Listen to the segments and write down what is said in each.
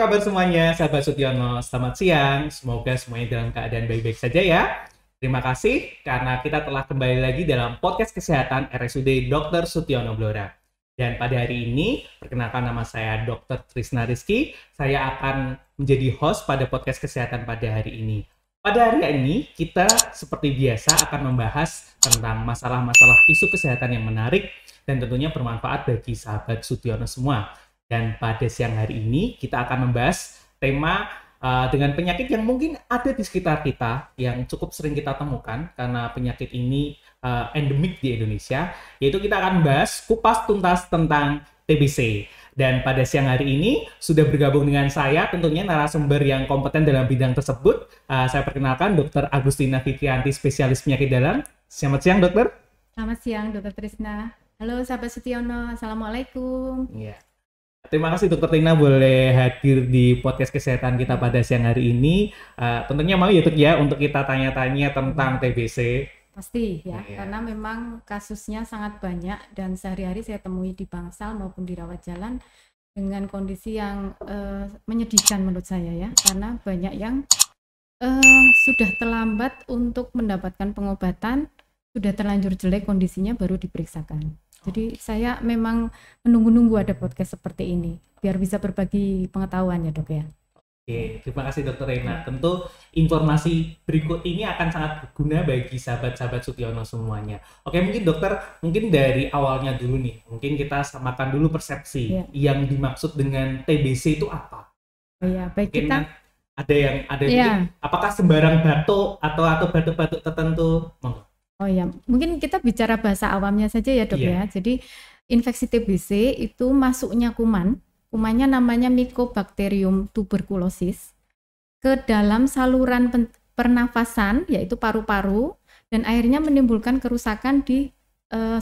kabar semuanya, sahabat Sutiono? Selamat siang, semoga semuanya dalam keadaan baik-baik saja ya. Terima kasih karena kita telah kembali lagi dalam podcast kesehatan RSUD Dr. Sutiono Blora. Dan pada hari ini, perkenalkan nama saya Dr. Trisna Rizky. Saya akan menjadi host pada podcast kesehatan pada hari ini. Pada hari ini, kita seperti biasa akan membahas tentang masalah-masalah isu kesehatan yang menarik dan tentunya bermanfaat bagi sahabat Sutiono semua. Dan pada siang hari ini kita akan membahas tema dengan penyakit yang mungkin ada di sekitar kita, yang cukup sering kita temukan karena penyakit ini endemik di Indonesia, yaitu kita akan membahas kupas tuntas tentang TBC. Dan pada siang hari ini sudah bergabung dengan saya tentunya narasumber yang kompeten dalam bidang tersebut. Saya perkenalkan Dr. Agustina Fitrianti, spesialis penyakit dalam. Selamat siang, dokter. Selamat siang, Dr. Trisna. Halo sahabat Sutiono, Assalamualaikum. Iya. Terima kasih Dr. Tina boleh hadir di podcast kesehatan kita pada siang hari ini. Tentunya mau ya Dok ya untuk kita tanya-tanya tentang TBC. Pasti ya, karena memang kasusnya sangat banyak dan sehari-hari saya temui di bangsal maupun di rawat jalan dengan kondisi yang menyedihkan menurut saya ya, karena banyak yang sudah terlambat untuk mendapatkan pengobatan, sudah terlanjur jelek kondisinya baru diperiksakan. Jadi saya memang menunggu-nunggu ada podcast seperti ini biar bisa berbagi pengetahuan ya dok ya. Oke, terima kasih Dokter Rena. Tentu informasi berikut ini akan sangat berguna bagi sahabat-sahabat Sutiono semuanya. Oke, mungkin dokter, mungkin dari awalnya dulu nih, mungkin kita samakan dulu persepsi yang dimaksud dengan TBC itu apa? Oh ya, baik mungkin kita. Ada yang mungkin, apakah sembarang batuk atau batuk-batuk tertentu? Monggo. Oh ya, mungkin kita bicara bahasa awamnya saja ya dok ya. Jadi infeksi TBC itu masuknya kumannya namanya Mycobacterium tuberculosis ke dalam saluran pernafasan yaitu paru-paru dan akhirnya menimbulkan kerusakan di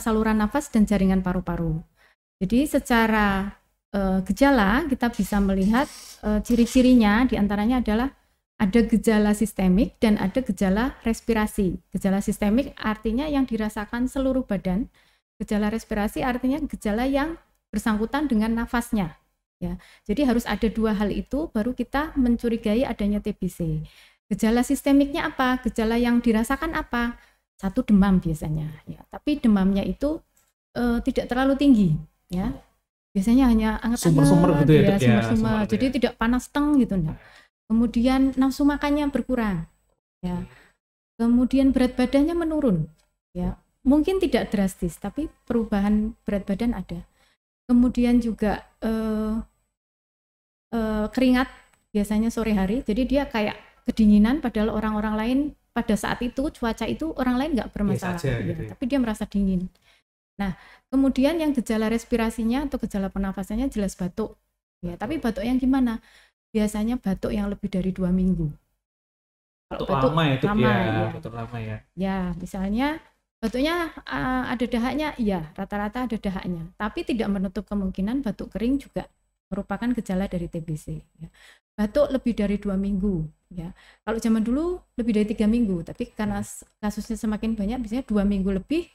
saluran nafas dan jaringan paru-paru. Jadi secara gejala kita bisa melihat ciri-cirinya diantaranya adalah ada gejala sistemik dan ada gejala respirasi. Gejala sistemik artinya yang dirasakan seluruh badan. Gejala respirasi artinya gejala yang bersangkutan dengan nafasnya. Ya, jadi harus ada dua hal itu baru kita mencurigai adanya TBC. Gejala sistemiknya apa? Gejala yang dirasakan apa? Satu, demam biasanya. Ya, tapi demamnya itu tidak terlalu tinggi. Ya, biasanya hanya anget-anget. Sumber-sumber gitu ya, sumber-sumber. Jadi tidak panas teng gitu. Nah. Kemudian nafsu makannya berkurang, ya. Kemudian berat badannya menurun, ya. Mungkin tidak drastis, tapi perubahan berat badan ada. Kemudian juga keringat biasanya sore hari, jadi dia kayak kedinginan, padahal orang-orang lain pada saat itu cuaca itu orang lain nggak bermasalah, aja, gitu. Tapi dia merasa dingin. Nah, kemudian yang gejala respirasinya atau gejala pernafasannya jelas batuk, ya. Tapi batuk yang gimana? Biasanya batuk yang lebih dari 2 minggu. Batuk lama ya, batuk lama ya. Ya, misalnya batuknya ada dahaknya, iya rata-rata ada dahaknya. Tapi tidak menutup kemungkinan batuk kering juga merupakan gejala dari TBC. Ya. Batuk lebih dari 2 minggu. Ya. Kalau zaman dulu lebih dari 3 minggu, tapi karena kasusnya semakin banyak, biasanya 2 minggu lebih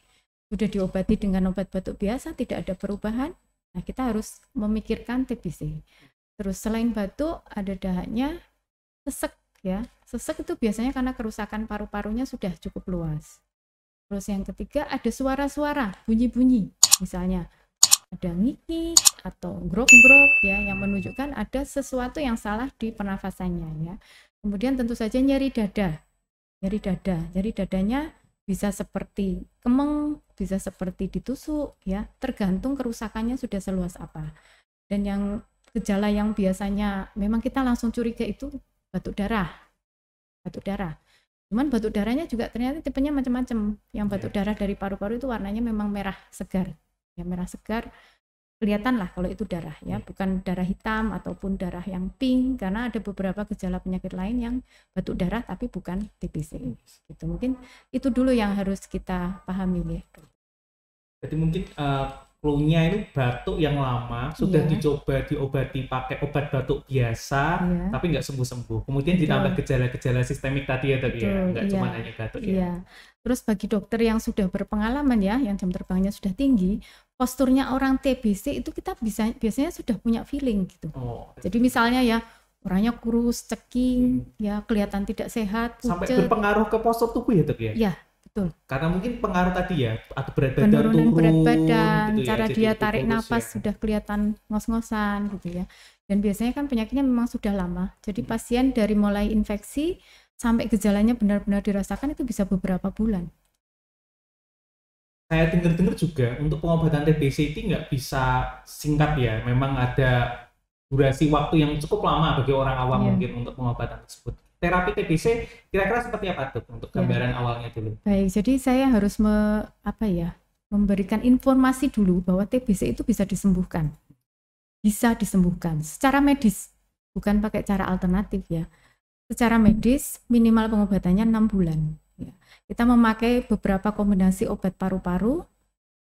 sudah diobati dengan obat batuk biasa, tidak ada perubahan. Nah, kita harus memikirkan TBC. Terus selain batuk ada dahaknya, sesek ya. Sesek itu biasanya karena kerusakan paru-parunya sudah cukup luas. Terus yang ketiga ada suara-suara, bunyi-bunyi. Misalnya ada ngiki atau grok-grok ya yang menunjukkan ada sesuatu yang salah di pernafasannya ya. Kemudian tentu saja nyeri dada. Nyeri dadanya bisa seperti kemeng, bisa seperti ditusuk ya, tergantung kerusakannya sudah seluas apa. Dan yang gejala yang biasanya memang kita langsung curiga itu batuk darah. Cuman batuk darahnya juga ternyata tipenya macam-macam. Yang batuk darah dari paru-paru itu warnanya memang merah segar. Ya, merah segar kelihatan lah kalau itu darah ya, bukan darah hitam ataupun darah yang pink, karena ada beberapa gejala penyakit lain yang batuk darah tapi bukan TBC. Gitu. Mungkin itu dulu yang harus kita pahami ya. Jadi mungkin clue-nya itu batuk yang lama, sudah dicoba diobati pakai obat batuk biasa, tapi nggak sembuh-sembuh. Kemudian ditambah gejala-gejala sistemik tadi ya tadi ya, nggak cuma hanya batuk ya. Terus bagi dokter yang sudah berpengalaman ya, yang jam terbangnya sudah tinggi, posturnya orang TBC itu kita biasanya sudah punya feeling gitu. Jadi misalnya ya, orangnya kurus, ceking, ya kelihatan tidak sehat, Sampai pucet. berpengaruh ke postur tubuh ya dok ya? Ya, betul. Karena mungkin pengaruh tadi ya, atau berat badan Penurunan turun berat badan, gitu ya, cara jadi dia lebih tarik kurus nafas ya. sudah kelihatan ngos-ngosan gitu ya. Dan biasanya kan penyakitnya memang sudah lama. Jadi pasien dari mulai infeksi sampai gejalanya benar-benar dirasakan itu bisa beberapa bulan. Saya dengar-dengar juga untuk pengobatan TBC ini nggak bisa singkat ya, memang ada durasi waktu yang cukup lama bagi orang awam Iya. mungkin untuk pengobatan tersebut. Terapi TBC kira-kira seperti apa dok untuk Ya. gambaran awalnya dulu? Baik, jadi saya harus memberikan informasi dulu bahwa TBC itu bisa disembuhkan. Bisa disembuhkan secara medis, bukan pakai cara alternatif ya. Secara medis minimal pengobatannya 6 bulan. Ya. Kita memakai beberapa kombinasi obat paru-paru,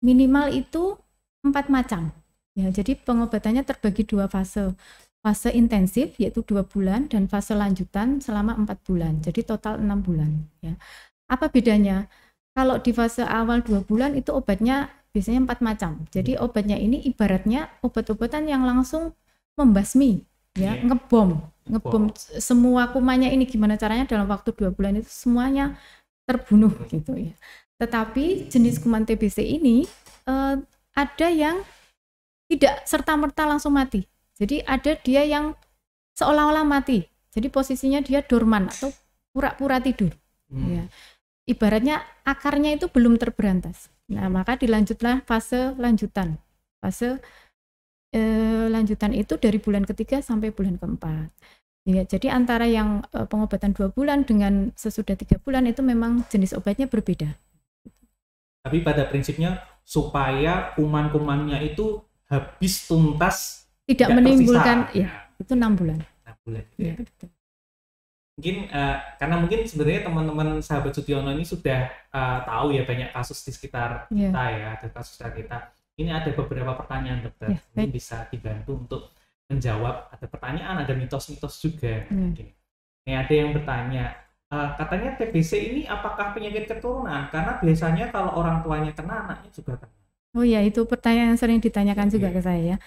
minimal itu 4 macam. Ya, jadi pengobatannya terbagi 2 fase. Fase intensif yaitu 2 bulan dan fase lanjutan selama 4 bulan. Jadi total 6 bulan. Ya. Apa bedanya? Kalau di fase awal 2 bulan itu obatnya biasanya 4 macam. Jadi obatnya ini ibaratnya obat-obatan yang langsung membasmi, ya, ngebom semua kumannya ini. Gimana caranya dalam waktu 2 bulan itu semuanya terbunuh gitu ya. Tetapi jenis kuman TBC ini ada yang tidak serta-merta langsung mati. Jadi ada dia yang seolah-olah mati. Jadi posisinya dia dorman atau pura-pura tidur. Ya. Ibaratnya akarnya itu belum terberantas. Nah, maka dilanjutlah fase lanjutan. Fase lanjutan itu dari bulan ketiga sampai bulan keempat. Ya, jadi antara yang pengobatan 2 bulan dengan sesudah 3 bulan itu memang jenis obatnya berbeda. Tapi pada prinsipnya supaya kuman-kumannya itu habis tuntas, tidak menimbulkan, ya, itu 6 bulan. 6 bulan. Ya. Mungkin karena mungkin sebenarnya teman-teman sahabat Sutyono ini sudah tahu ya banyak kasus di sekitar kita ya, ada kasus di kita. Ini ada beberapa pertanyaan dokter, ini bisa dibantu untuk menjawab. Ada pertanyaan, ada mitos-mitos juga. Ini ada yang bertanya, katanya TBC ini apakah penyakit keturunan? Karena biasanya kalau orang tuanya kena, anaknya juga kena. Oh ya, itu pertanyaan yang sering ditanyakan juga ke saya ya.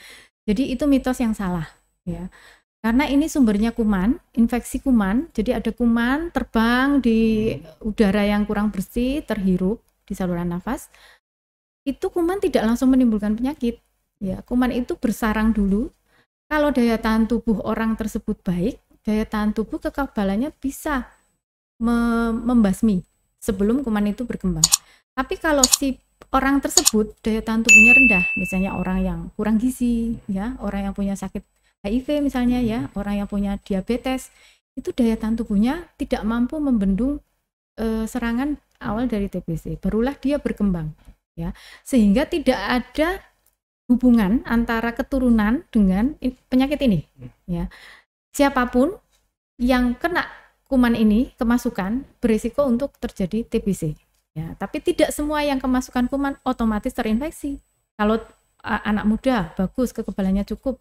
Jadi itu mitos yang salah ya. Karena ini sumbernya kuman, infeksi kuman. Jadi ada kuman terbang di udara yang kurang bersih, terhirup di saluran nafas. Itu kuman tidak langsung menimbulkan penyakit. Ya, kuman itu bersarang dulu. Kalau daya tahan tubuh orang tersebut baik, daya tahan tubuh kekebalannya bisa membasmi sebelum kuman itu berkembang. Tapi kalau si orang tersebut daya tahan tubuhnya rendah, misalnya orang yang kurang gizi, ya, orang yang punya sakit HIV misalnya ya, orang yang punya diabetes, itu daya tahan tubuhnya tidak mampu membendung serangan awal dari TBC. Barulah dia berkembang, ya. Sehingga tidak ada hubungan antara keturunan dengan penyakit ini, ya. Siapapun yang kena kuman ini kemasukan berisiko untuk terjadi TBC, ya. Tapi tidak semua yang kemasukan kuman otomatis terinfeksi. Kalau anak muda bagus, kekebalannya cukup.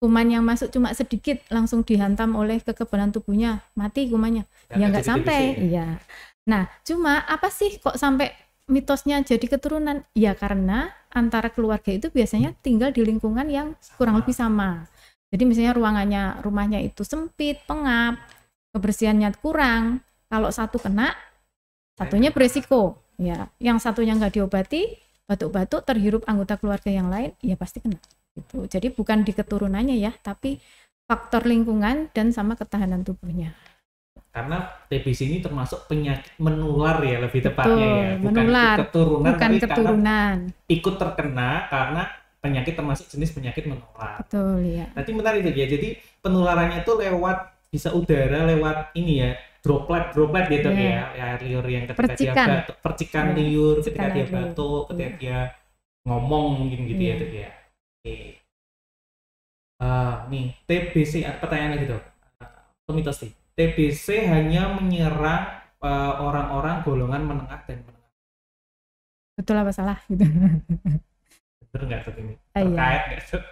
Kuman yang masuk cuma sedikit langsung dihantam oleh kekebalan tubuhnya, mati kumannya. Ya nggak sampai, iya. Nah, cuma apa sih kok sampai mitosnya jadi keturunan? Ya karena antara keluarga itu biasanya tinggal di lingkungan yang kurang lebih sama. Jadi misalnya rumahnya itu sempit, pengap, kebersihannya kurang. Kalau satu kena, satunya beresiko. Ya, yang satunya nggak diobati, batuk-batuk terhirup anggota keluarga yang lain, ya pasti kena. Gitu. Jadi bukan di keturunannya ya, tapi faktor lingkungan dan sama ketahanan tubuhnya. Karena TBC ini termasuk penyakit menular ya, lebih tepatnya ya, bukan menular, keturunan, bukan tapi keturunan. Ikut terkena karena penyakit termasuk jenis penyakit menular. Betul ya. Nanti menarik itu ya. Jadi penularannya itu bisa udara, lewat ini ya, droplet gitu ya, air liur yang ketika dia batuk, percikan liur ketika dia batuk, ketika dia ngomong mungkin gitu ya, dok ya. Oke. Nih TBC, pertanyaan lagi dok. Mitos nih. TBC hanya menyerang orang-orang golongan menengah dan menengah. Betul apa salah gitu? Betul nggak dok ini? Terkait nggak dok?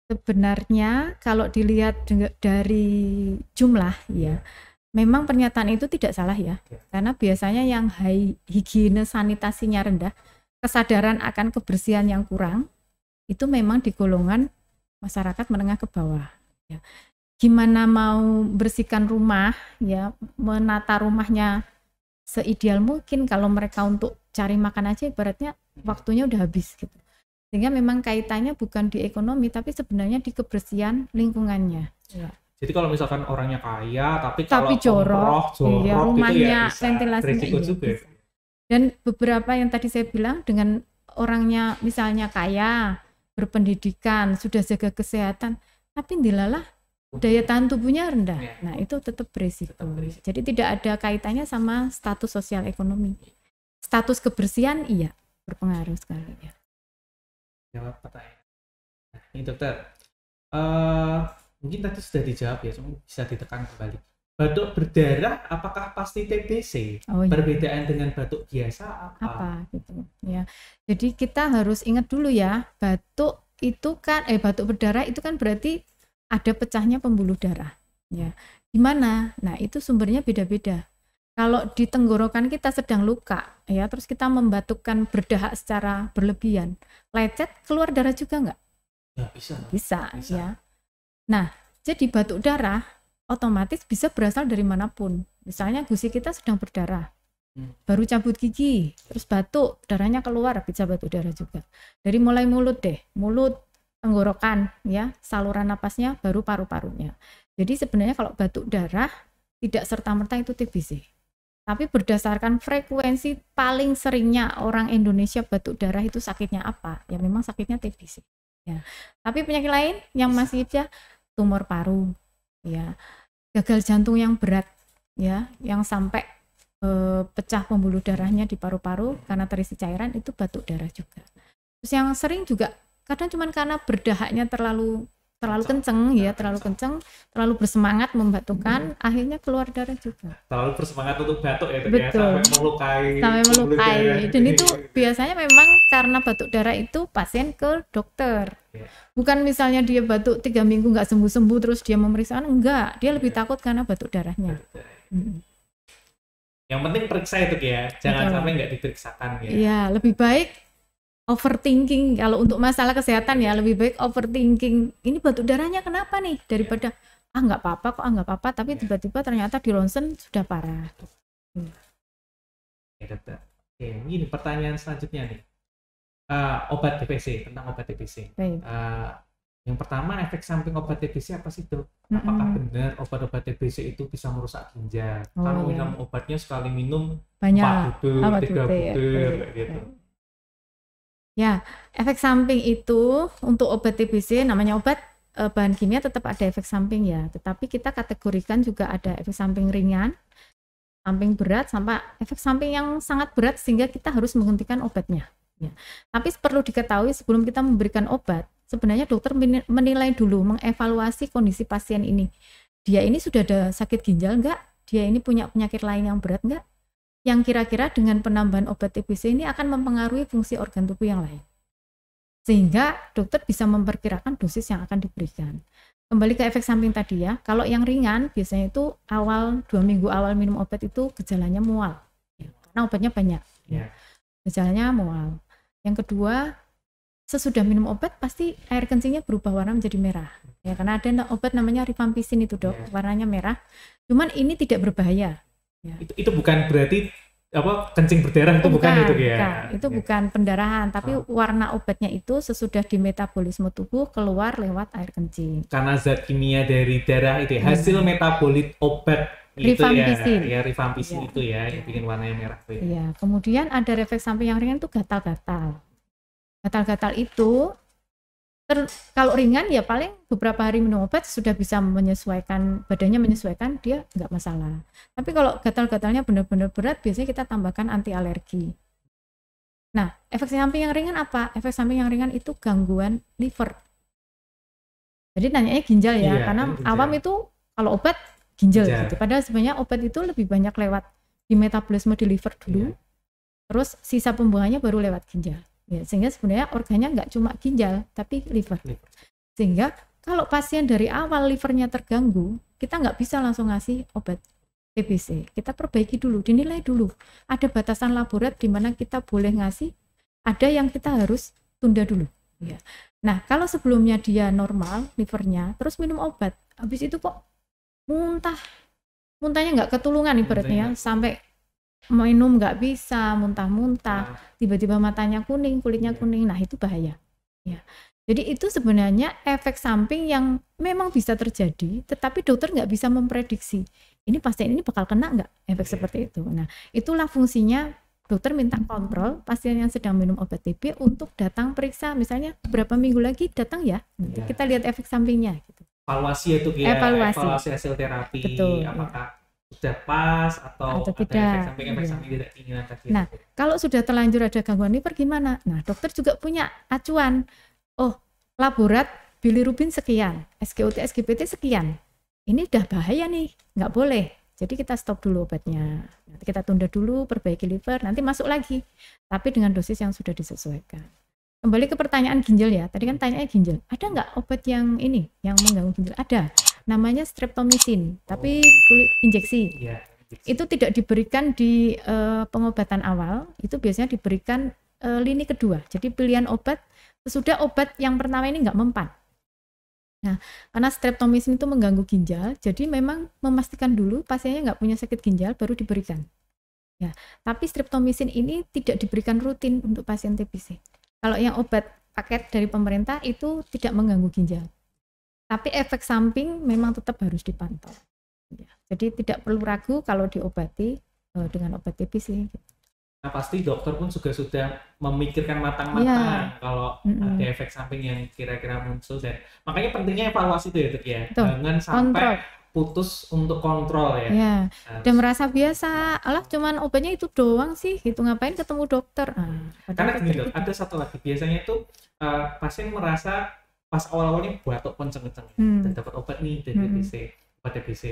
Sebenarnya kalau dilihat dari jumlah ya, memang pernyataan itu tidak salah ya. Karena biasanya yang higiene sanitasinya rendah, kesadaran akan kebersihan yang kurang, itu memang di golongan masyarakat menengah ke bawah. Ya. gimana mau bersihkan rumah, ya, menata rumahnya seideal mungkin. Kalau mereka untuk cari makan aja ibaratnya waktunya udah habis gitu. Sehingga memang kaitannya bukan di ekonomi, tapi sebenarnya di kebersihan lingkungannya. Ya. Jadi kalau misalkan orangnya kaya, tapi Tapi kalau jorok iya, rumahnya, itu ya bisa ventilasinya resiko iya, juga. bisa. Dan beberapa yang tadi saya bilang, dengan orangnya misalnya kaya, berpendidikan, sudah jaga kesehatan, tapi dilalah daya tahan tubuhnya rendah. Ya. Nah, itu tetap berisiko. Tetap berisiko. Jadi tidak ada kaitannya sama status sosial ekonomi. Status kebersihan iya berpengaruh sekali ya. Jawab pertanyaan. Nah, ini dokter. Mungkin tadi sudah dijawab ya, cuma bisa ditekan kembali. Batuk berdarah apakah pasti TBC? Oh, iya. Perbedaan dengan batuk biasa apa gitu ya. Jadi kita harus ingat dulu ya, batuk itu kan batuk berdarah itu kan berarti ada pecahnya pembuluh darah ya. Gimana? Nah, itu sumbernya beda-beda. Kalau di tenggorokan kita sedang luka ya, terus kita membatukkan berdahak secara berlebihan, lecet keluar darah juga enggak? Ya, bisa. Ya. Nah, jadi batuk darah otomatis bisa berasal dari manapun. Misalnya gusi kita sedang berdarah, baru cabut gigi, terus batuk, darahnya keluar, bisa batuk darah juga. Dari mulai mulut deh, mulut, tenggorokan, ya, saluran napasnya, baru paru-parunya. Jadi sebenarnya kalau batuk darah tidak serta-merta itu TBC. Tapi berdasarkan frekuensi paling seringnya orang Indonesia batuk darah itu sakitnya apa? Ya memang sakitnya TBC. Ya. Tapi penyakit lain yang masih ada tumor paru, ya, gagal jantung yang berat, ya, yang sampai pecah pembuluh darahnya di paru-paru karena terisi cairan, itu batuk darah juga. Terus yang sering juga kadang cuma karena berdahaknya terlalu kenceng, ya, terlalu kenceng, terlalu bersemangat membatukkan, akhirnya keluar darah juga. Terlalu bersemangat untuk batuk ya, betul. Sampai melukai. Dan itu biasanya memang karena batuk darah itu pasien ke dokter. Bukan misalnya dia batuk 3 minggu nggak sembuh-sembuh terus dia memeriksakan, enggak, dia lebih takut karena batuk darahnya. Yang penting periksa itu ya, jangan sampai nggak diperiksakan ya. Iya, lebih baik overthinking. Kalau untuk masalah kesehatan ya lebih baik overthinking, ini batuk darahnya kenapa nih, daripada nggak apa-apa, tapi tiba-tiba ternyata di ronsen sudah parah. Ya, dokter. Oke, ini pertanyaan selanjutnya nih. Obat TBC, tentang obat TBC. Yang pertama, efek samping obat TBC apa sih, Dok? Apakah benar obat-obat TBC itu bisa merusak ginjal? Kalau minum obatnya sekali minum banyak, 4 butir, 3 butir gitu. Ya, efek samping itu untuk obat TBC, namanya obat bahan kimia, tetap ada efek samping ya. Tetapi kita kategorikan juga ada efek samping ringan, samping berat, sampai efek samping yang sangat berat sehingga kita harus menghentikan obatnya. Ya. Tapi perlu diketahui sebelum kita memberikan obat, sebenarnya dokter menilai dulu, mengevaluasi kondisi pasien ini. Dia ini sudah ada sakit ginjal enggak? Dia ini punya penyakit lain yang berat enggak? Yang kira-kira dengan penambahan obat TBC ini akan mempengaruhi fungsi organ tubuh yang lain. Sehingga dokter bisa memperkirakan dosis yang akan diberikan. Kembali ke efek samping tadi ya, kalau yang ringan biasanya itu 2 minggu awal minum obat itu gejalanya mual. Ya, karena obatnya banyak. Ya. Gejalanya mual. Yang kedua, sesudah minum obat pasti air kencingnya berubah warna menjadi merah. Ya, karena ada obat namanya rifampicin itu, Dok, warnanya merah. Cuman ini tidak berbahaya. Ya. Itu bukan berarti kencing berdarah, itu bukan itu ya. Itu bukan pendarahan, tapi warna obatnya itu sesudah di metabolisme tubuh keluar lewat air kencing. Karena zat kimia dari darah itu ya, hasil metabolit obat rifampicin. Ya, rifampicin itu ya, yang bikin warnanya merah. Iya, kemudian ada efek samping yang ringan itu gatal-gatal. Gatal-gatal itu kalau ringan ya paling beberapa hari minum obat sudah bisa menyesuaikan, badannya menyesuaikan, dia nggak masalah. Tapi kalau gatal-gatalnya benar-benar berat, biasanya kita tambahkan anti alergi. Nah, efek samping yang ringan apa? Efek samping yang ringan itu gangguan liver. Jadi nanyanya ginjal ya, karena ginjal. Awam itu kalau obat ginjal gitu. Padahal sebenarnya obat itu lebih banyak lewat di metabolisme di liver dulu, terus sisa pembuangannya baru lewat ginjal. Ya, sehingga sebenarnya organnya nggak cuma ginjal, tapi liver. Sehingga kalau pasien dari awal livernya terganggu, kita nggak bisa langsung ngasih obat TBC. Kita perbaiki dulu, dinilai dulu. Ada batasan laborat di mana kita boleh ngasih, ada yang kita harus tunda dulu. Ya. Nah, kalau sebelumnya dia normal livernya, terus minum obat, habis itu kok muntahnya nggak ketulungan ibaratnya, sampai minum nggak bisa, muntah-muntah, tiba-tiba matanya kuning, kulitnya kuning, nah itu bahaya. Ya. Jadi itu sebenarnya efek samping yang memang bisa terjadi, tetapi dokter nggak bisa memprediksi. Ini pasien ini bakal kena nggak efek seperti itu. Nah, itulah fungsinya dokter minta kontrol pasien yang sedang minum obat TB untuk datang periksa, misalnya beberapa minggu lagi datang ya, kita lihat efek sampingnya. Gitu. Evaluasi itu ya, evaluasi hasil terapi. Betul, apakah sudah pas atau ada tidak. efek samping tidak diinginkan tadi. Nah, kalau sudah terlanjur ada gangguan liver gimana? Nah, dokter juga punya acuan. Oh, laborat bilirubin sekian, SGOT, SGPT sekian. Ini udah bahaya nih, nggak boleh. Jadi kita stop dulu obatnya. Nanti kita tunda dulu, perbaiki liver, nanti masuk lagi. Tapi dengan dosis yang sudah disesuaikan. Kembali ke pertanyaan ginjal ya. Tadi kan tanyanya ginjal. Ada nggak obat yang ini, yang mengganggu ginjal? Ada. Namanya streptomycin, tapi kulit injeksi. Itu tidak diberikan di pengobatan awal. Itu biasanya diberikan lini kedua. Jadi pilihan obat sesudah obat yang pertama ini nggak mempan. Nah, karena streptomycin itu mengganggu ginjal, jadi memang memastikan dulu pasiennya nggak punya sakit ginjal baru diberikan. Ya, tapi streptomycin ini tidak diberikan rutin untuk pasien TBC. Kalau yang obat paket dari pemerintah itu tidak mengganggu ginjal. Tapi efek samping memang tetap harus dipantau. Ya, jadi tidak perlu ragu kalau diobati dengan obat TBC. Nah, pasti dokter pun juga sudah memikirkan matang-matang kalau ada efek samping yang kira-kira muncul, dan makanya pentingnya evaluasi itu ya dok ya. Jangan sampai putus untuk kontrol ya. Dan merasa biasa, alah cuman obatnya itu doang sih, gitu ngapain ketemu dokter. Karena gini dok, ada satu lagi biasanya itu pasien merasa pas awal-awalnya batuk kenceng-kenceng, dan dapat obat nih dari TBC, obat TBC,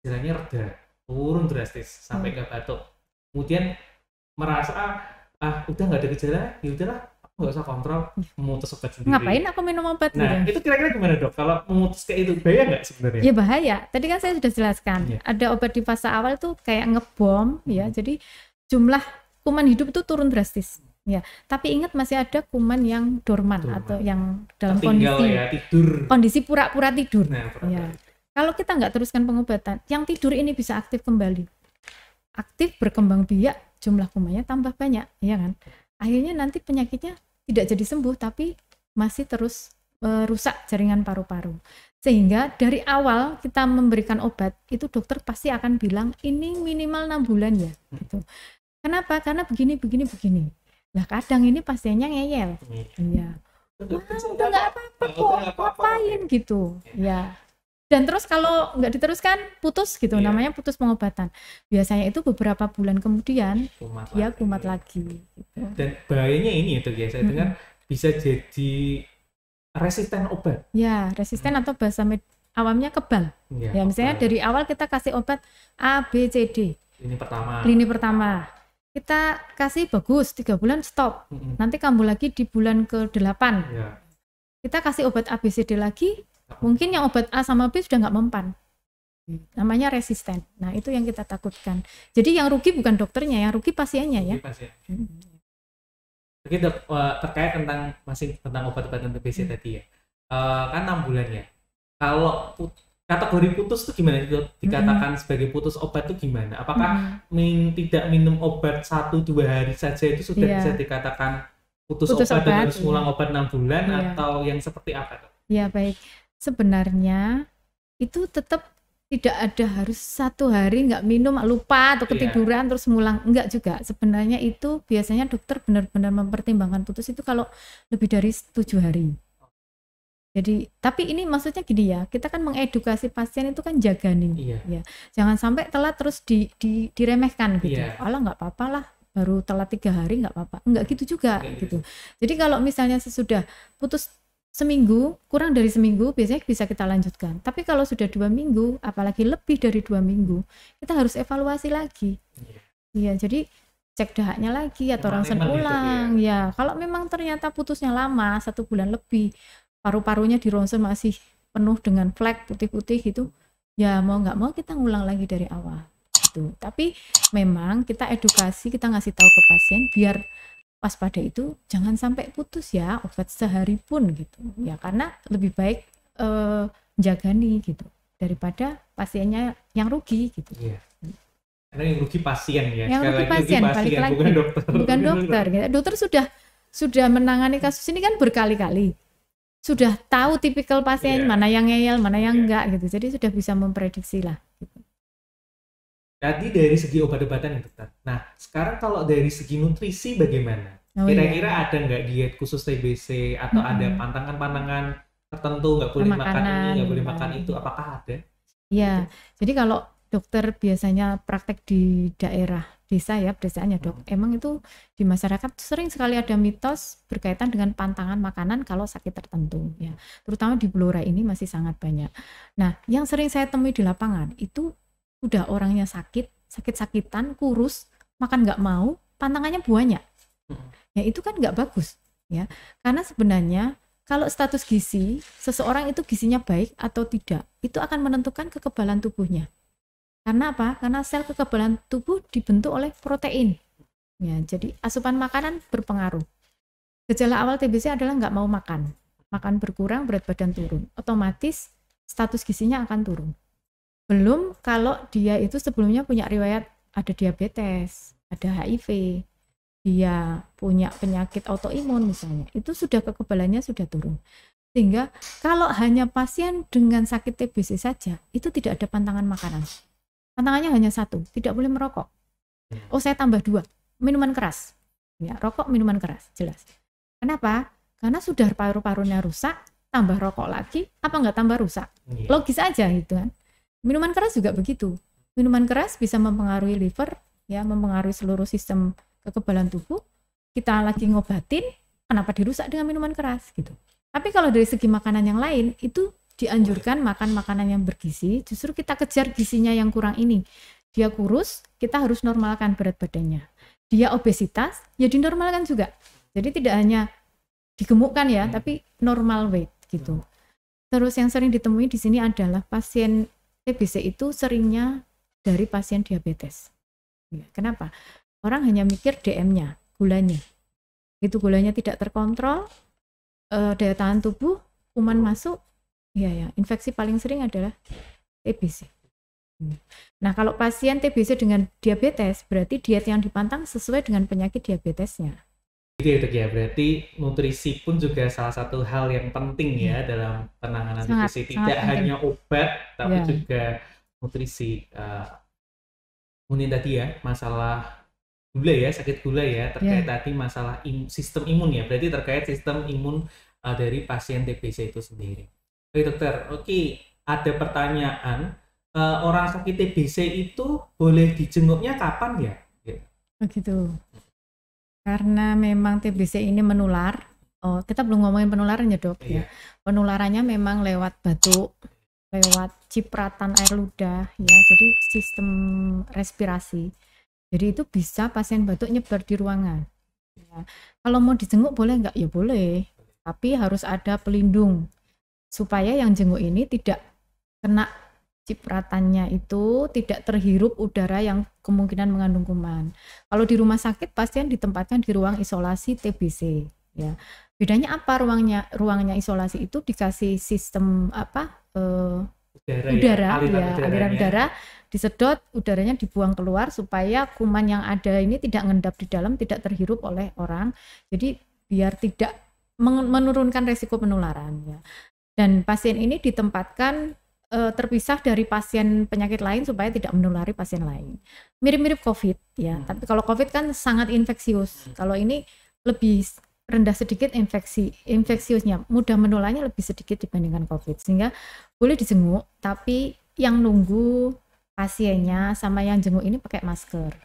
gejalanya reda, turun drastis sampai nggak batuk. Kemudian merasa udah nggak ada gejala, ya udahlah aku nggak usah kontrol, memutus obat sendiri. Ngapain aku minum obat? Nah gitu. Itu kira-kira gimana dok? Kalau memutus kayak itu bahaya nggak sebenarnya? Ya bahaya. Tadi kan saya sudah jelaskan. Ada obat di fase awal tuh kayak ngebom ya. Jadi jumlah kuman hidup itu turun drastis. Ya. Tapi ingat masih ada kuman yang dorman. Atau yang dalam kondisi tidur. Kondisi pura-pura tidur. Nah, ya. Kalau kita nggak teruskan pengobatan, yang tidur ini bisa aktif kembali. Aktif, berkembang biak, jumlah kumannya tambah banyak, ya kan? Akhirnya nanti penyakitnya tidak jadi sembuh, tapi masih terus rusak jaringan paru-paru. Sehingga dari awal kita memberikan obat, itu dokter pasti akan bilang ini minimal 6 bulan ya. Gitu. Kenapa? Karena begini. Nah kadang ini pasiennya ngeyel. Ya. Udah nggak apa-apa kok, ngapain gitu. Ya. Dan terus kalau nggak diteruskan putus gitu, namanya putus pengobatan. Biasanya itu beberapa bulan kemudian dia kumat lagi. Gitu. Dan bahayanya ini itu ya, saya dengar bisa jadi resisten obat. Ya, resisten atau bahasa awamnya kebal. Ya misalnya dari awal kita kasih obat A, B, C, D. Lini pertama. Kita kasih bagus, 3 bulan stop. Nanti kambuh lagi di bulan ke-8. Kita kasih obat A, B, C, D lagi. Mungkin yang obat A sama B sudah nggak mempan, namanya resisten. Nah itu yang kita takutkan. Jadi yang rugi bukan dokternya, yang rugi pasiennya ya. Oke dok, terkait tentang obat-obatan TBC tadi ya, kan 6 bulan ya. Kalau kategori putus itu gimana dok? Dikatakan sebagai putus obat itu gimana? Apakah tidak minum obat 1-2 hari saja itu sudah bisa dikatakan putus obat dan harus ngulang obat 6 bulan atau yang seperti apa dok? Ya baik. Sebenarnya itu tetap tidak ada harus 1 hari nggak minum, lupa atau ketiduran terus ngulang, enggak juga. Sebenarnya itu biasanya dokter benar-benar mempertimbangkan putus itu kalau lebih dari 7 hari. Jadi tapi ini maksudnya gini ya, kita kan mengedukasi pasien itu kan jaga nih, ya jangan sampai telat terus diremehkan gitu. Alah nggak apa-apa lah, baru telat 3 hari nggak apa-apa, enggak gitu juga gitu. Jadi kalau misalnya sesudah putus seminggu, kurang dari seminggu biasanya bisa kita lanjutkan. Tapi kalau sudah 2 minggu, apalagi lebih dari 2 minggu, kita harus evaluasi lagi. Iya, jadi cek dahaknya lagi atau ronsen ulang. Ya, kalau memang ternyata putusnya lama, 1 bulan lebih, paru-parunya di ronsen masih penuh dengan flek putih-putih gitu, ya mau nggak mau kita ngulang lagi dari awal. Gitu. Tapi memang kita edukasi, kita ngasih tahu ke pasien biar waspada itu jangan sampai putus ya obat sehari pun gitu ya, karena lebih baik jagani gitu daripada pasiennya yang rugi gitu. Iya. Karena yang rugi pasien ya. Yang Sekali rugi lagi pasien, balik lagi. bukan dokter. Bukan dokter. Dokter sudah menangani kasus ini kan berkali-kali. Sudah tahu tipikal pasien mana yang ngeyel, mana yang enggak gitu. Jadi sudah bisa memprediksi lah. Gitu. Tadi dari segi obat-obatan ya dokter. Nah, sekarang kalau dari segi nutrisi bagaimana? Kira-kira ada nggak diet khusus TBC atau ada pantangan-pantangan tertentu, nggak boleh makan ini, nggak boleh makan itu, apakah ada? Iya, jadi kalau dokter biasanya praktek di daerah desa ya, pedesaannya dok, emang itu di masyarakat sering sekali ada mitos berkaitan dengan pantangan makanan kalau sakit tertentu ya, terutama di Blora ini masih sangat banyak. Nah, yang sering saya temui di lapangan itu udah orangnya sakit-sakitan, kurus, makan nggak mau, pantangannya banyak. Ya itu kan nggak bagus ya, karena sebenarnya kalau status gizi seseorang itu gizinya baik atau tidak itu akan menentukan kekebalan tubuhnya. Karena apa? Karena sel kekebalan tubuh dibentuk oleh protein ya, jadi asupan makanan berpengaruh. Gejala awal TBC adalah nggak mau makan berkurang, berat badan turun, otomatis status gizinya akan turun. Belum kalau dia itu sebelumnya punya riwayat ada diabetes, ada HIV, dia punya penyakit autoimun misalnya, itu sudah kekebalannya sudah turun. Sehingga kalau hanya pasien dengan sakit TBC saja, itu tidak ada pantangan makanan. Pantangannya hanya satu, tidak boleh merokok. Oh, saya tambah 2, minuman keras. Ya, rokok, minuman keras, jelas. Kenapa? Karena sudah paru-parunya rusak, tambah rokok lagi, apa nggak tambah rusak? Logis aja gitu kan. Minuman keras juga begitu. Minuman keras bisa mempengaruhi liver, ya, mempengaruhi seluruh sistem kekebalan tubuh. Kita lagi ngobatin, kenapa dirusak dengan minuman keras gitu. Tapi kalau dari segi makanan yang lain, itu dianjurkan makan makanan yang bergizi. Justru kita kejar gizinya yang kurang ini. Dia kurus, kita harus normalkan berat badannya. Dia obesitas, ya dinormalkan juga. Jadi tidak hanya digemukkan ya, tapi normal weight gitu. Terus yang sering ditemui di sini adalah pasien TBC itu seringnya dari pasien diabetes. Kenapa? Orang hanya mikir DM-nya, gulanya. Itu gulanya tidak terkontrol, daya tahan tubuh, kuman masuk, ya, infeksi paling sering adalah TBC. Nah, kalau pasien TBC dengan diabetes, berarti diet yang dipantang sesuai dengan penyakit diabetesnya. Gitu ya, berarti nutrisi pun juga salah satu hal yang penting ya dalam penanganan TBC. Tidak hanya obat, tapi juga nutrisi. Kemudian tadi ya, masalah gula ya, sakit gula ya, terkait tadi masalah sistem imun ya, berarti terkait sistem imun dari pasien TBC itu sendiri. Oke dokter, ada pertanyaan, orang sakit TBC itu boleh dijenguknya kapan ya? Begitu. Karena memang TBC ini menular, kita belum ngomongin penularan ya dok ya. Penularannya memang lewat batuk, lewat cipratan air ludah ya, jadi sistem respirasi. Jadi itu bisa pasien batuk nyebar di ruangan. Ya. Kalau mau dijenguk boleh nggak? Ya boleh, tapi harus ada pelindung supaya yang jenguk ini tidak kena cipratannya, itu tidak terhirup udara yang kemungkinan mengandung kuman. Kalau di rumah sakit pasien ditempatkan di ruang isolasi TBC ya. Bedanya apa? Ruangnya isolasi itu dikasih sistem udara ya, aliran udara disedot, udaranya dibuang keluar supaya kuman yang ada ini tidak ngendap di dalam, tidak terhirup oleh orang. Jadi biar tidak menurunkan resiko penularan ya. Dan pasien ini ditempatkan terpisah dari pasien penyakit lain supaya tidak menulari pasien lain. Mirip-mirip COVID ya, tapi kalau COVID kan sangat infeksius. Kalau ini lebih rendah sedikit infeksiusnya, mudah menularnya lebih sedikit dibandingkan COVID. Sehingga boleh dijenguk, tapi yang nunggu pasiennya sama yang jenguk ini pakai masker.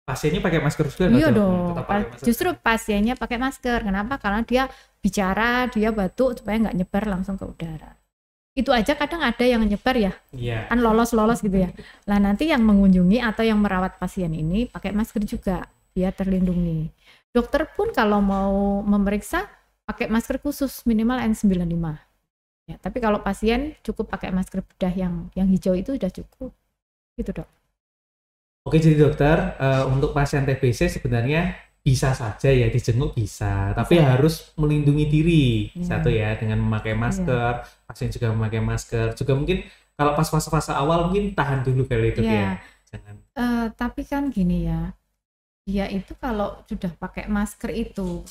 Pasiennya pakai masker juga? Iya dong, justru pasiennya pakai masker. Kenapa? Karena dia bicara, dia batuk supaya nggak nyebar langsung ke udara. Itu aja kadang ada yang nyebar ya, kan lolos gitu ya. Nah nanti yang mengunjungi atau yang merawat pasien ini pakai masker juga, biar terlindungi. Dokter pun kalau mau memeriksa pakai masker khusus minimal N95. Ya, tapi kalau pasien cukup pakai masker bedah yang hijau itu sudah cukup. Gitu dok. Oke, jadi dokter, untuk pasien TBC sebenarnya bisa saja ya dijenguk bisa, tapi harus melindungi diri. Satu ya, dengan memakai masker, pasien juga memakai masker. Juga mungkin kalau pas fase-fase awal mungkin tahan dulu kali itu ya. Jangan. Tapi kan gini ya, dia itu kalau sudah pakai masker itu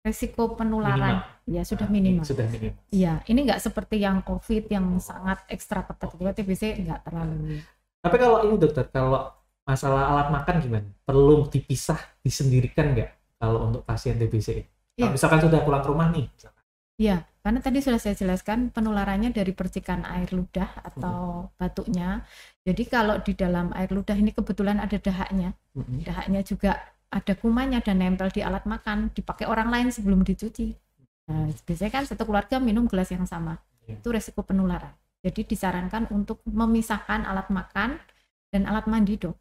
resiko penularan ya sudah minimal. Sudah minimal. Iya, ini nggak seperti yang COVID yang sangat ekstra ketat. TBC nggak terlalu. Tapi kalau ini dokter, kalau masalah alat makan gimana? Perlu dipisah, disendirikan nggak kalau untuk pasien TBC? Kalau misalkan sudah pulang ke rumah nih. Iya, karena tadi sudah saya jelaskan penularannya dari percikan air ludah atau batuknya. Jadi kalau di dalam air ludah ini kebetulan ada dahaknya, dahaknya juga ada kumannya dan nempel di alat makan, dipakai orang lain sebelum dicuci. Nah, biasanya kan satu keluarga minum gelas yang sama, itu resiko penularan. Jadi disarankan untuk memisahkan alat makan dan alat mandi, Dok.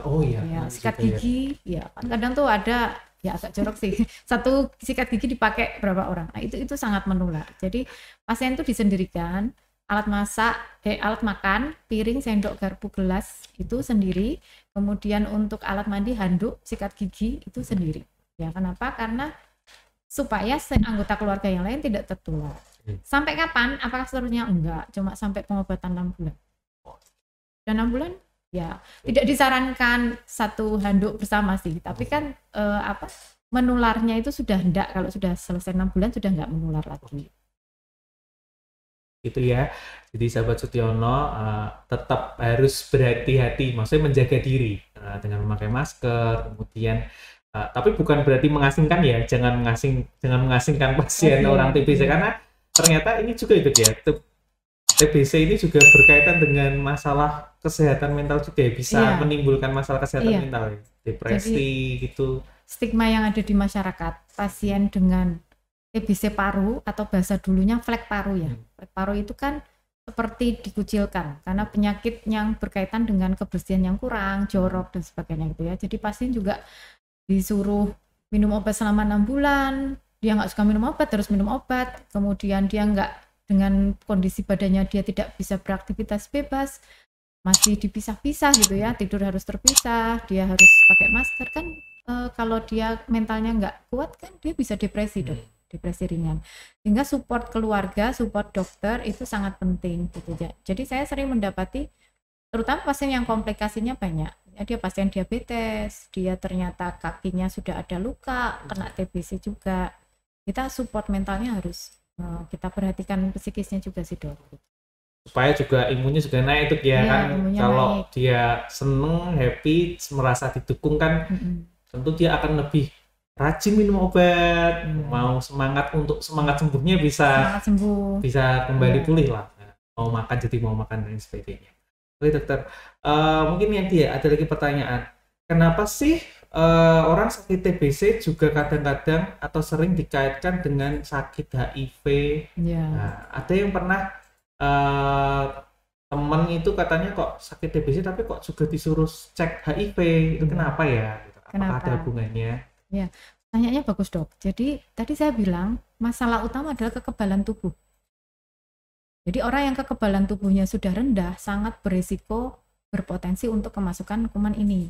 Oh iya. Ya, sikat gigi, ya kan kadang tuh ada ya agak jorok sih. Satu sikat gigi dipakai berapa orang. Nah, itu sangat menular. Jadi pasien tuh disendirikan, alat masak, alat makan, piring, sendok, garpu, gelas itu sendiri. Kemudian untuk alat mandi, handuk, sikat gigi itu sendiri. Ya, kenapa? Karena supaya anggota keluarga yang lain tidak tertular. Sampai kapan? Apakah seterusnya? Enggak, cuma sampai pengobatan 6 bulan. Dan 6 bulan ya tidak disarankan satu handuk bersama sih, tapi kan menularnya itu sudah enggak, kalau sudah selesai 6 bulan sudah enggak menular lagi. Gitu ya. Jadi sahabat Sutiono tetap harus berhati-hati, maksudnya menjaga diri dengan memakai masker, kemudian tapi bukan berarti mengasingkan ya, jangan mengasingkan pasien orang TBC karena ternyata ini juga itu ya. TBC ini juga berkaitan dengan masalah kesehatan mental juga ya, bisa menimbulkan masalah kesehatan mental ya. Depresi. Jadi, gitu. Stigma yang ada di masyarakat, pasien dengan TBC paru atau bahasa dulunya flek paru ya. Flek paru itu kan seperti dikucilkan karena penyakit yang berkaitan dengan kebersihan yang kurang, jorok dan sebagainya gitu ya. Jadi pasien juga disuruh minum obat selama 6 bulan, dia nggak suka minum obat, terus minum obat, kemudian dia nggak, dengan kondisi badannya dia tidak bisa beraktivitas bebas, masih dipisah-pisah gitu ya, tidur harus terpisah, dia harus pakai masker kan, kalau dia mentalnya nggak kuat kan dia bisa depresi dong, depresi ringan. Sehingga support keluarga, support dokter itu sangat penting gitu ya. Jadi saya sering mendapati terutama pasien yang komplikasinya banyak. Ya, dia pasien diabetes, dia ternyata kakinya sudah ada luka, kena TBC juga. Kita support mentalnya harus kita perhatikan psikisnya juga sih, Dok. Supaya juga imunnya juga naik itu ya kan. Kalau naik, dia seneng, happy, merasa didukung kan, tentu dia akan lebih rajin minum obat, mau semangat untuk semangat sembuhnya bisa kembali pulih lah. Mau makan jadi mau makan dan sebagainya. Oke dokter, mungkin yang ada lagi pertanyaan, kenapa sih orang sakit TBC juga kadang-kadang atau sering dikaitkan dengan sakit HIV? Nah, ada yang pernah teman itu katanya kok sakit TBC tapi kok juga disuruh cek HIV, itu kenapa ya? Apakah ada hubungannya? Ya, pertanyaannya bagus dok. Jadi tadi saya bilang masalah utama adalah kekebalan tubuh. Jadi orang yang kekebalan tubuhnya sudah rendah sangat berisiko berpotensi untuk kemasukan kuman ini.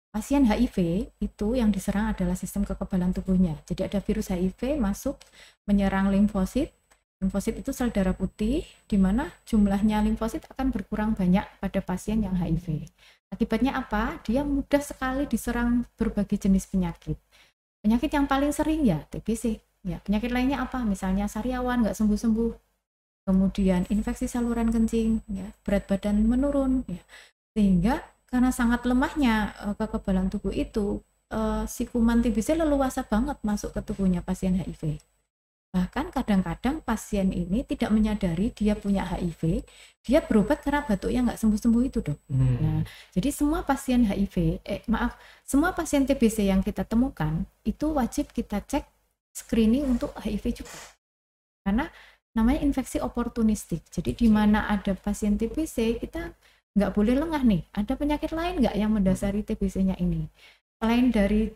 Pasien HIV itu yang diserang adalah sistem kekebalan tubuhnya. Jadi ada virus HIV masuk menyerang limfosit. Limfosit itu sel darah putih, di mana jumlahnya limfosit akan berkurang banyak pada pasien yang HIV. Akibatnya apa? Dia mudah sekali diserang berbagai jenis penyakit. Penyakit yang paling sering ya TBC. Ya, penyakit lainnya apa? Misalnya sariawan nggak sembuh-sembuh. Kemudian infeksi saluran kencing, ya, berat badan menurun, ya. Sehingga karena sangat lemahnya kekebalan tubuh itu, si kuman TBC leluasa banget masuk ke tubuhnya pasien HIV. Bahkan kadang-kadang pasien ini tidak menyadari dia punya HIV, dia berobat karena batuknya nggak sembuh-sembuh itu dok. Nah, jadi semua pasien HIV, semua pasien TBC yang kita temukan itu wajib kita cek screening untuk HIV juga. Karena namanya infeksi oportunistik. Jadi di mana ada pasien TBC, kita nggak boleh lengah nih. Ada penyakit lain nggak yang mendasari TBC-nya ini? Selain dari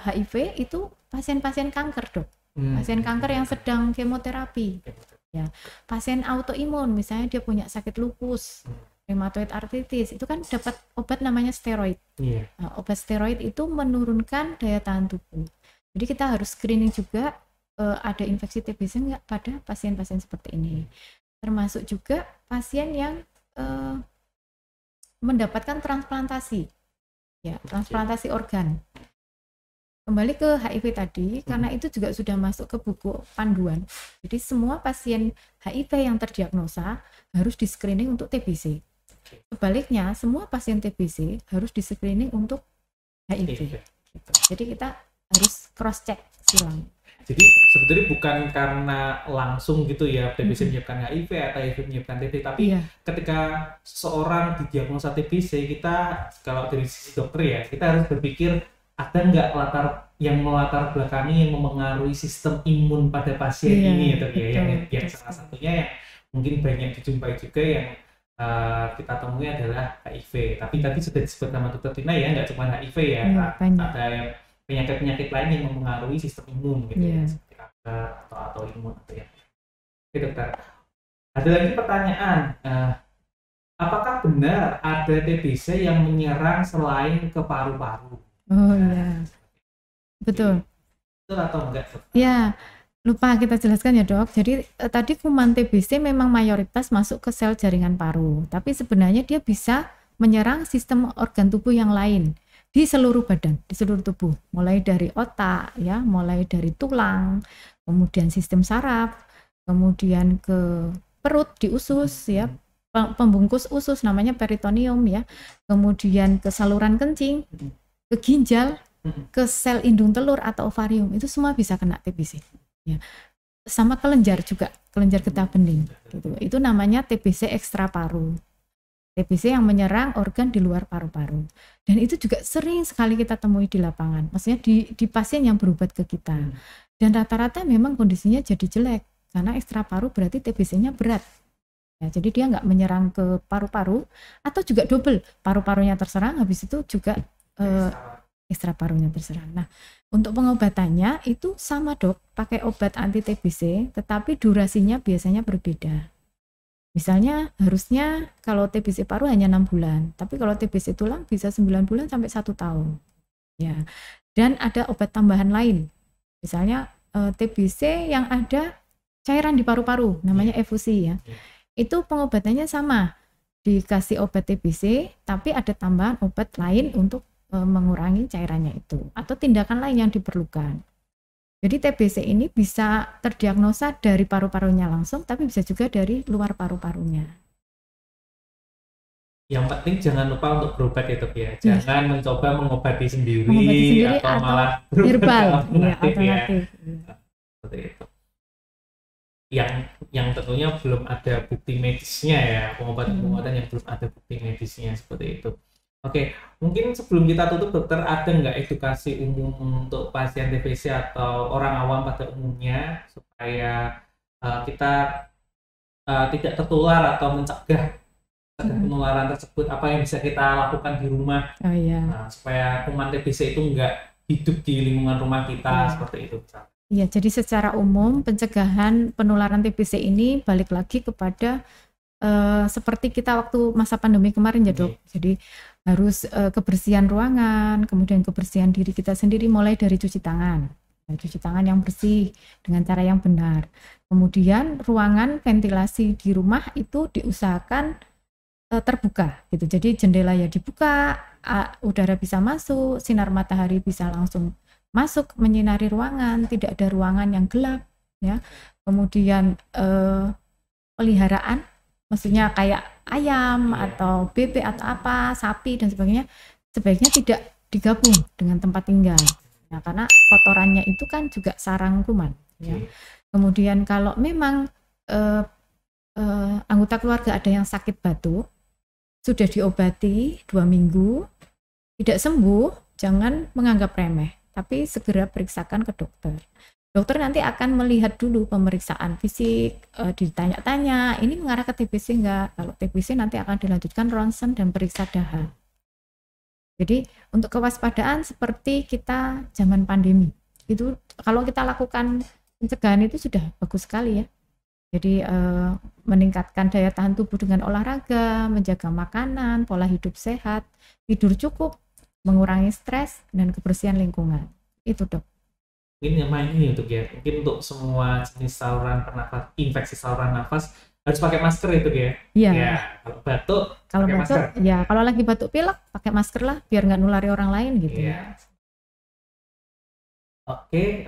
HIV itu pasien-pasien kanker dok. Pasien kanker yang sedang kemoterapi. Ya, pasien autoimun, misalnya dia punya sakit lupus, rheumatoid arthritis itu kan dapat obat namanya steroid. Nah, obat steroid itu menurunkan daya tahan tubuh. Jadi kita harus screening juga ada infeksi TBC enggak pada pasien-pasien seperti ini. Termasuk juga pasien yang mendapatkan transplantasi, ya, transplantasi organ. Kembali ke HIV tadi, karena itu juga sudah masuk ke buku panduan. Jadi semua pasien HIV yang terdiagnosa harus di screening untuk TBC. Sebaliknya, semua pasien TBC harus di screening untuk HIV. Gitu. Jadi kita harus cross check silang. Jadi sebetulnya bukan karena langsung gitu ya TBC menyebabkan HIV atau HIV menyebabkan TB, tapi ketika seseorang didiagnosa TBC, kita kalau dari sisi dokter ya, kita harus berpikir ada nggak melatar belakangi yang memengaruhi sistem imun pada pasien ini gitu ya, yang salah satunya yang mungkin banyak dijumpai juga yang kita temui adalah HIV. Tapi tadi sudah disebut nama Dr. Tina ya, nggak cuma HIV ya, ada yang penyakit-penyakit lain yang mempengaruhi sistem imun gitu ya, seperti kanker atau autoimun atau ya. Oke dokter, ada lagi pertanyaan, apakah benar ada TBC yang menyerang selain ke paru-paru? Oh ya, betul. Betul atau enggak? Ya, lupa kita jelaskan ya dok. Jadi tadi kuman TBC memang mayoritas masuk ke sel jaringan paru, tapi sebenarnya dia bisa menyerang sistem organ tubuh yang lain di seluruh badan, di seluruh tubuh, mulai dari otak ya, mulai dari tulang, kemudian sistem saraf, kemudian ke perut di usus ya, pembungkus usus namanya peritoneum ya, kemudian ke saluran kencing, ke ginjal, ke sel indung telur atau ovarium, itu semua bisa kena TBC ya. Sama kelenjar juga, kelenjar getah bening gitu. Itu namanya TBC ekstra paru. TBC yang menyerang organ di luar paru-paru, dan itu juga sering sekali kita temui di lapangan, maksudnya di pasien yang berobat ke kita, dan rata-rata memang kondisinya jadi jelek karena ekstra paru berarti TBC-nya berat ya, jadi dia nggak menyerang ke paru-paru atau juga double, paru-parunya terserang habis itu juga ekstra parunya terserang. Nah, untuk pengobatannya itu sama dok, pakai obat anti TBC tetapi durasinya biasanya berbeda. Misalnya harusnya kalau TBC paru hanya 6 bulan, tapi kalau TBC tulang bisa 9 bulan sampai 1 tahun. Ya. Dan ada obat tambahan lain. Misalnya TBC yang ada cairan di paru-paru, namanya efusi ya. Itu pengobatannya sama. Dikasih obat TBC, tapi ada tambahan obat lain untuk mengurangi cairannya itu atau tindakan lain yang diperlukan. Jadi TBC ini bisa terdiagnosa dari paru-parunya langsung, tapi bisa juga dari luar paru-parunya. Yang penting jangan lupa untuk berobat ya dok ya. Jangan mencoba mengobati sendiri atau malah herbal alternatif ya. Ya. Seperti itu. Yang tentunya belum ada bukti medisnya ya, pengobatan-pengobatan yang belum ada bukti medisnya seperti itu. Oke, mungkin sebelum kita tutup dokter, ada nggak edukasi umum untuk pasien TBC atau orang awam pada umumnya supaya kita tidak tertular atau mencegah penularan tersebut, apa yang bisa kita lakukan di rumah supaya kuman TBC itu nggak hidup di lingkungan rumah kita seperti itu. Iya, jadi secara umum pencegahan penularan TBC ini balik lagi kepada seperti kita waktu masa pandemi kemarin ya dok. Jadi harus kebersihan ruangan, kemudian kebersihan diri kita sendiri mulai dari cuci tangan yang bersih dengan cara yang benar. Kemudian ruangan ventilasi di rumah itu diusahakan terbuka gitu. Jadi jendela ya dibuka, udara bisa masuk, sinar matahari bisa langsung masuk menyinari ruangan, tidak ada ruangan yang gelap ya. Kemudian peliharaan, maksudnya kayak ayam atau bebek atau apa, sapi dan sebagainya, sebaiknya tidak digabung dengan tempat tinggal. Nah, karena kotorannya itu kan juga sarang kuman. Ya. Kemudian kalau memang anggota keluarga ada yang sakit batuk, sudah diobati 2 minggu, tidak sembuh, jangan menganggap remeh, tapi segera periksakan ke dokter. Dokter nanti akan melihat dulu pemeriksaan fisik, ditanya-tanya, ini mengarah ke TBC enggak? Kalau TBC nanti akan dilanjutkan ronsen dan periksa daha. Jadi untuk kewaspadaan seperti kita zaman pandemi, itu kalau kita lakukan pencegahan itu sudah bagus sekali ya. Jadi meningkatkan daya tahan tubuh dengan olahraga, menjaga makanan, pola hidup sehat, tidur cukup, mengurangi stres, dan kebersihan lingkungan. Itu dok. Mungkin yang main ini untuk ya, mungkin untuk semua jenis saluran pernapas, infeksi saluran nafas harus pakai masker itu ya. Iya. Ya, kalau batuk pakai masker. Ya kalau lagi batuk pilek pakai masker lah, biar nggak nulari orang lain gitu. Iya. Oke,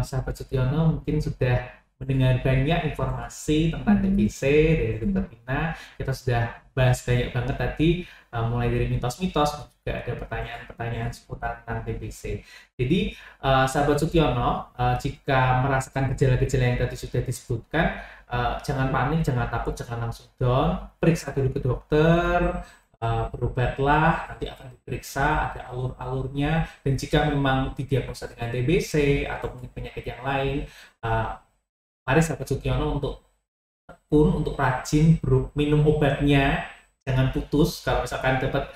sahabat Sutiono mungkin sudah mendengar banyak informasi tentang TBC dari Dr. Tina. Kita sudah bahas banyak banget tadi, mulai dari mitos-mitos, juga ada pertanyaan-pertanyaan seputar tentang TBC. Jadi, sahabat Sutiono, jika merasakan gejala-gejala yang tadi sudah disebutkan, jangan panik, jangan takut, jangan langsung down, periksa dulu ke dokter, berobatlah, nanti akan diperiksa, ada alur-alurnya, dan jika memang didiagnosa dengan TBC atau penyakit yang lain, mari sahabat Sutiono untuk tekun, untuk rajin minum obatnya, jangan putus. Kalau misalkan dapat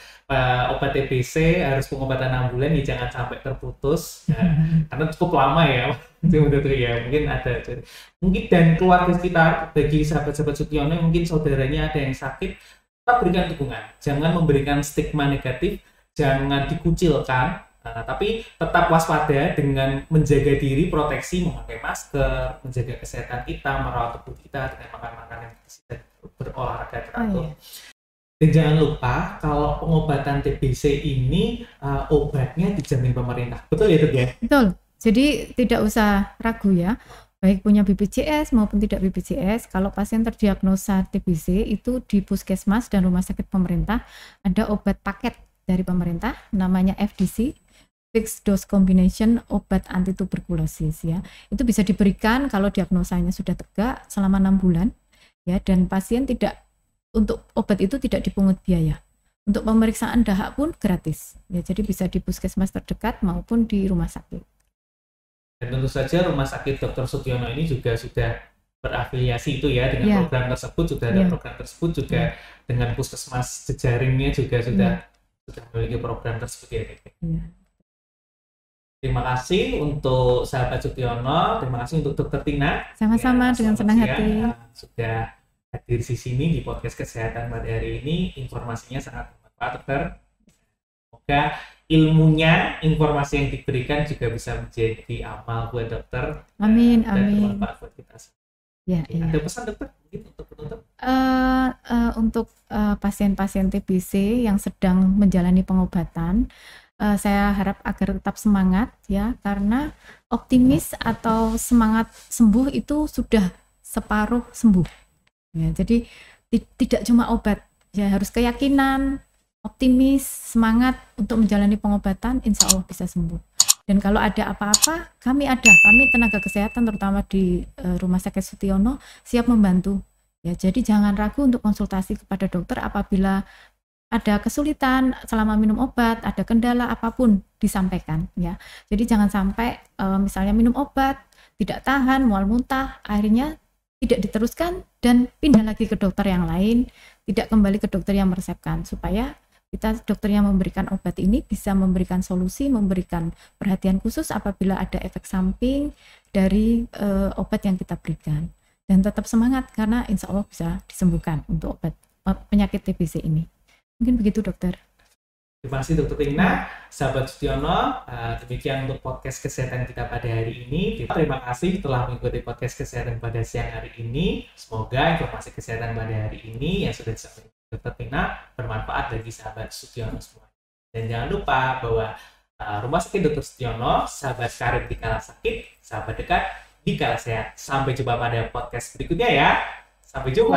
obat TBC harus pengobatan 6 bulan, ya jangan sampai terputus, karena cukup lama ya. Betul ya, mungkin ada, mungkin dan keluarga sekitar, bagi sahabat-sahabat Sutiono mungkin saudaranya ada yang sakit, tetap berikan dukungan, jangan memberikan stigma negatif, jangan dikucilkan. Tapi tetap waspada dengan menjaga diri, proteksi, memakai masker, menjaga kesehatan kita, merawat tubuh kita dengan makan makanan yang bersih dan berolahraga teratur. Dan jangan lupa kalau pengobatan TBC ini obatnya dijamin pemerintah. Betul ya Dok ya? Betul. Jadi tidak usah ragu ya. Baik punya BPJS maupun tidak BPJS, kalau pasien terdiagnosa TBC itu di puskesmas dan rumah sakit pemerintah ada obat paket dari pemerintah namanya FDC, Fixed Dose Combination, obat anti tuberkulosis ya. Itu bisa diberikan kalau diagnosanya sudah tegak selama 6 bulan ya, dan pasien tidak, untuk obat itu tidak dipungut biaya. Untuk pemeriksaan dahak pun gratis ya, jadi bisa di puskesmas terdekat maupun di rumah sakit. Dan tentu saja Rumah Sakit Dr. Sutiono ini juga sudah berafiliasi itu ya dengan program tersebut, sudah ada program tersebut juga dengan puskesmas jejaringnya juga sudah memiliki program tersebut ya. Terima kasih untuk sahabat Sutiono, terima kasih untuk Dr. Tina. Sama-sama, dengan senang hati. Sudah hadir di sini di podcast kesehatan pada hari ini, informasinya sangat bermanfaat dokter. Semoga ilmunya, informasi yang diberikan juga bisa menjadi amal buat dokter. Amin, dan bermanfaat buat kita semua. Ya, ada pesan dokter mungkin untuk penutup? Untuk pasien-pasien TBC yang sedang menjalani pengobatan, saya harap agar tetap semangat ya, karena optimis atau semangat sembuh itu sudah separuh sembuh ya. Jadi tidak cuma obat ya, harus keyakinan, optimis, semangat untuk menjalani pengobatan, insya Allah bisa sembuh. Dan kalau ada apa-apa, kami tenaga kesehatan terutama di Rumah Sakit Sutiono siap membantu ya. Jadi jangan ragu untuk konsultasi kepada dokter apabila ada kesulitan selama minum obat, ada kendala apapun disampaikan ya. Jadi jangan sampai misalnya minum obat tidak tahan, mual muntah, akhirnya tidak diteruskan dan pindah lagi ke dokter yang lain, tidak kembali ke dokter yang meresepkan, supaya kita dokter yang memberikan obat ini bisa memberikan solusi, memberikan perhatian khusus apabila ada efek samping dari obat yang kita berikan. Dan tetap semangat karena insya Allah bisa disembuhkan untuk obat penyakit TBC ini. Mungkin begitu dokter. Terima kasih Dr. Tina, sahabat Sutiono. Demikian untuk podcast kesehatan kita pada hari ini. Terima kasih telah mengikuti podcast kesehatan pada siang hari ini. Semoga informasi kesehatan pada hari ini yang sudah disampaikan Dr. Tina bermanfaat bagi sahabat Sutiono semua. Dan jangan lupa bahwa Rumah Sakit Dr. Sutiono, sahabat karib di kala sakit, sahabat dekat di kala sehat. Sampai jumpa pada podcast berikutnya ya. Sampai jumpa.